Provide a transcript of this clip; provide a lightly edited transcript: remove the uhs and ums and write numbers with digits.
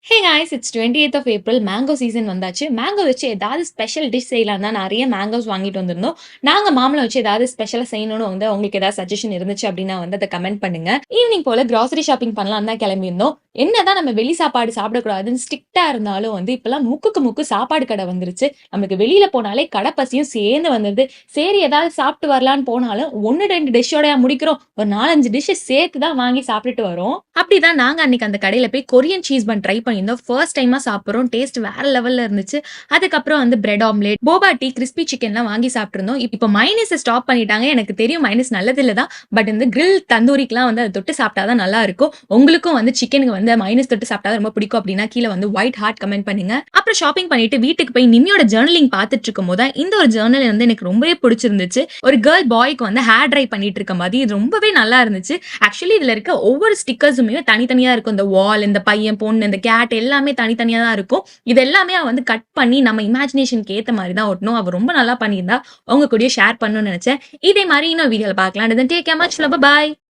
Hey guys it's 28th of April mango season வந்தாச்சு. Mango வச்சு ஏதாவது ஸ்பெஷல் டிஷ் செய்யலாம் தான் நிறைய மேங்கோஸ் வாங்கிட்டு வந்திருந்தோம். நாங்க மாம்பழம் வச்சு ஏதாவது ஸ்பெஷலா செய்யணும்னு வந்து உங்களுக்கு ஏதாவது சஜஷன் இருந்துச்சு அப்படின்னா வந்து அதை கமெண்ட் பண்ணுங்க. ஈவினிங் போல கிராசரி ஷாப்பிங் பண்ணலாம் தான் கிளம்பியிருந்தோம். என்னதான் நம்ம வெளி சாப்பாடு சாப்பிடக்கூடாதுன்னு ஸ்ட்ரிக்டா இருந்தாலும் வந்து இப்பெல்லாம் முக்குக்கு முக்கு சாப்பாடு கடை வந்துருச்சு. நமக்கு வெளியில போனாலே கடை பசியும் சேர்ந்து வந்துருது. சரி ஏதாவது சாப்பிட்டு வரலான்னு போனாலும் ஒன்னு ரெண்டு டிஷ்ஷோட முடிக்கிறோம். ஒரு 4-5 டிஷ் சேர்த்து தான் வாங்கி சாப்பிட்டுட்டு வரோம். அப்படிதான் நாங்க அன்னைக்கு அந்த கடையில போய் கொரியன் சீஸ் பன் ட்ரை பண்ணியிருந்தோம். ஃபர்ஸ்ட் டைமா சாப்பிடுறோம். டேஸ்ட் வேற லெவல்ல இருந்துச்சு. அதுக்கப்புறம் வந்து bread omelette, Boba tea, crispy சிக்கன்லாம் வாங்கி சாப்பிட்டுருந்தோம். இப்போ மைனஸ் ஸ்டாப் பண்ணிட்டாங்க. எனக்கு தெரியும் மைனஸ் நல்லது இல்ல தான். பட் இந்த கிரில் தந்தூரிக்குலாம் வந்து அதை தொட்டு சாப்பிட்டா தான் நல்லா இருக்கும். உங்களுக்கும் வந்து சிக்கனுக்கு வந்து மைனஸ் தொட்டு சாப்பிட்டா ரொம்ப பிடிக்கும் அப்படின்னா கீழே வந்து ஒயிட் ஹார்ட் கமெண்ட் பண்ணுங்க. அப்புறம் ஷாப்பிங் பண்ணிட்டு வீட்டுக்கு போய் நிம்மியோட ஜர்னலிங் பார்த்துட்டு இருக்கும் போது இந்த ஒரு ஜர்னல் வந்து எனக்கு ரொம்பவே பிடிச்சிருந்துச்சு. ஒரு கேர்ள் பாய்க்கு வந்து ஹேர் ட்ரை பண்ணிட்டு இருக்க மாதிரி இது ரொம்பவே நல்லா இருந்துச்சு. ஆக்சுவலி இதுல இருக்க ஒவ்வொரு ஸ்டிக்கர்ஸுமே தனித்தனியா இருக்கும். இந்த வால், இந்த பையன், பொண்ணு, இந்த கேட் எல்லாமே தனித்தனியா தான் இருக்கும். இது எல்லாமே அவ வந்து கட் பண்ணி நம்ம இமேஜினேஷனுக்கு ஏத்த மாதிரி தான் ஒட்டணும். அவ ரொம்ப நல்லா பண்ணியிருந்தா. உங்க கூடயே ஷேர் பண்ணணும்னு நினைச்சேன். இதே மாதிரி இன்னொரு வீடியோல பார்க்கலாம். Take care much. பை.